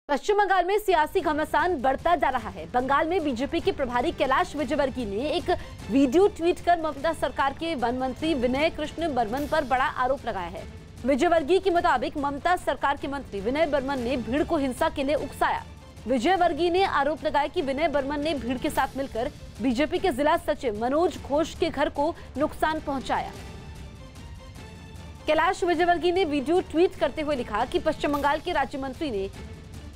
पश्चिम बंगाल में सियासी घमासान बढ़ता जा रहा है। बंगाल में बीजेपी के प्रभारी कैलाश विजयवर्गीय ने एक वीडियो ट्वीट कर ममता सरकार के वन मंत्री विनय कृष्ण बर्मन पर बड़ा आरोप लगाया है। विजयवर्गीय के मुताबिक ममता सरकार के मंत्री विनय बर्मन ने भीड़ को हिंसा के लिए उकसाया। विजयवर्गीय ने आरोप लगाया कि विनय बर्मन ने भीड़ के साथ मिलकर बीजेपी के जिला सचिव मनोज घोष के घर को नुकसान पहुंचाया। कैलाश विजयवर्गीय ने वीडियो ट्वीट करते हुए लिखा कि पश्चिम बंगाल के राज्य मंत्री ने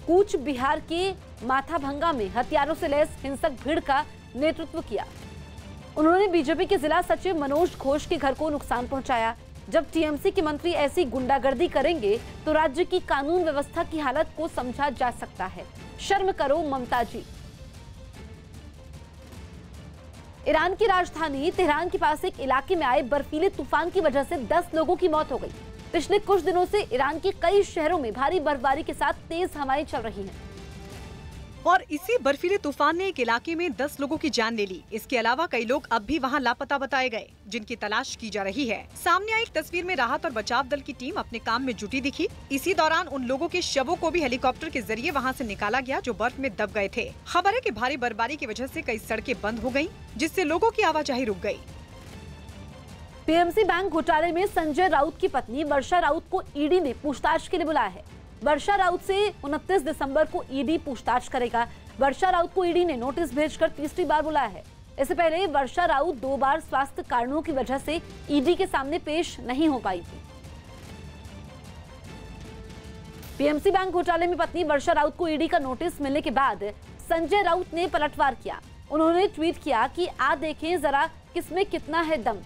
कूच बिहार के माथाभंगा में हथियारों से लैस हिंसक भीड़ का नेतृत्व किया। उन्होंने बीजेपी के जिला सचिव मनोज घोष के घर को नुकसान पहुंचाया। जब टीएमसी के मंत्री ऐसी गुंडागर्दी करेंगे तो राज्य की कानून व्यवस्था की हालत को समझा जा सकता है। शर्म करो ममता जी। ईरान की राजधानी तेहरान के पास एक इलाके में आए बर्फीले तूफान की वजह से 10 लोगों की मौत हो गई। पिछले कुछ दिनों से ईरान के कई शहरों में भारी बर्फबारी के साथ तेज हवाएं चल रही हैं। और इसी बर्फीले तूफान ने एक इलाके में 10 लोगों की जान ले ली। इसके अलावा कई लोग अब भी वहां लापता बताए गए, जिनकी तलाश की जा रही है। सामने आई एक तस्वीर में राहत और बचाव दल की टीम अपने काम में जुटी दिखी। इसी दौरान उन लोगों के शवों को भी हेलीकॉप्टर के जरिए वहां से निकाला गया जो बर्फ में दब गए थे। खबर है कि भारी बर्फबारी की वजह से कई सड़कें बंद हो गयी, जिससे लोगों की आवाजाही रुक गयी। पीएमसी बैंक घोटाले में संजय राउत की पत्नी वर्षा राउत को ईडी ने पूछताछ के लिए बुलाया है। वर्षा राउत से 29 दिसंबर को ईडी पूछताछ करेगा। वर्षा राउत को ईडी ने नोटिस भेजकर तीसरी बार बुलाया है। इससे पहले वर्षा राउत 2 बार स्वास्थ्य कारणों की वजह से ईडी के सामने पेश नहीं हो पाई थी। पीएमसी बैंक घोटाले में पत्नी वर्षा राउत को ईडी का नोटिस मिलने के बाद संजय राउत ने पलटवार किया। उन्होंने ट्वीट किया कि आ देखें जरा किसमें कितना है दम,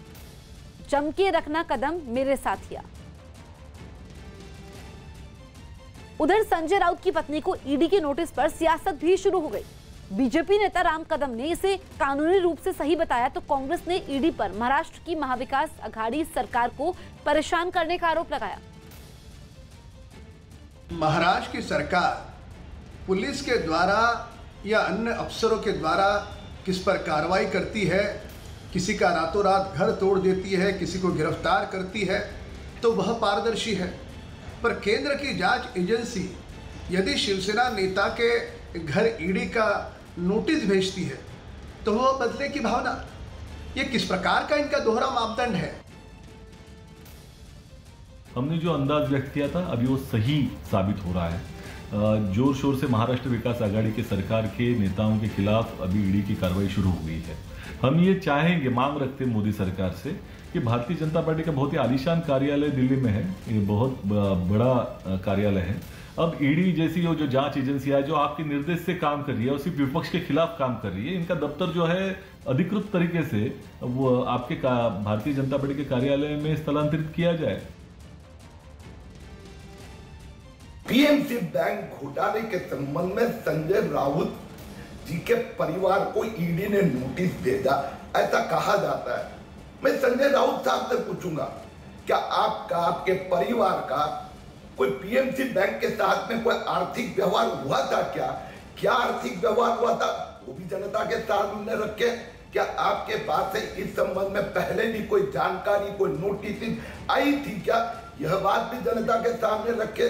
जम के रखना कदम मेरे साथिया। उधर संजय राउत की पत्नी को ईडी के नोटिस पर सियासत भी शुरू हो गई। बीजेपी नेता राम कदम ने इसे कानूनी रूप से सही बताया तो कांग्रेस ने ईडी पर महाराष्ट्र की महाविकास अघाड़ी सरकार को परेशान करने का आरोप लगाया। महाराष्ट्र की सरकार पुलिस के द्वारा या अन्य अफसरों के द्वारा किस पर कार्रवाई करती है, किसी का रातों रात घर तोड़ देती है, किसी को गिरफ्तार करती है, तो वह पारदर्शी है। पर केंद्र की जांच एजेंसी यदि शिवसेना नेता के घर ईडी का नोटिस भेजती है तो वह बदले की भावना, ये किस प्रकार का इनका दोहरा मापदंड है? हमने जो अंदाज व्यक्त किया था अभी वो सही साबित हो रहा है। जोर शोर से महाराष्ट्र विकास आघाड़ी के सरकार के नेताओं के खिलाफ अभी ईडी की कार्रवाई शुरू हो गई है। हम ये चाहेंगे, मांग रखते हैं मोदी सरकार से कि भारतीय जनता पार्टी का बहुत ही आलीशान कार्यालय दिल्ली में है, ये बहुत बड़ा कार्यालय है। अब ईडी जैसी जो जांच एजेंसियां है जो आपके निर्देश से काम कर रही है और सिर्फ विपक्ष के खिलाफ काम कर रही है, इनका दफ्तर जो है अधिकृत तरीके से वो आपके भारतीय जनता पार्टी के कार्यालय में स्थलांतरित किया जाए। पीएमसी बैंक घोटाले के संबंध में संजय राउत जी के परिवार को ईडी ने नोटिस भेजा, ऐसा कहा जाता है। मैं संजय राउत साहब से पूछूंगा, क्या आपका, आपके परिवार का कोई पीएमसी बैंक के साथ में कोई आर्थिक व्यवहार हुआ था? क्या आर्थिक व्यवहार हुआ था वो भी जनता के सामने रखे। क्या आपके पास से इस संबंध में पहले भी कोई जानकारी, कोई नोटिस आई थी क्या? यह बात भी जनता के सामने रखे।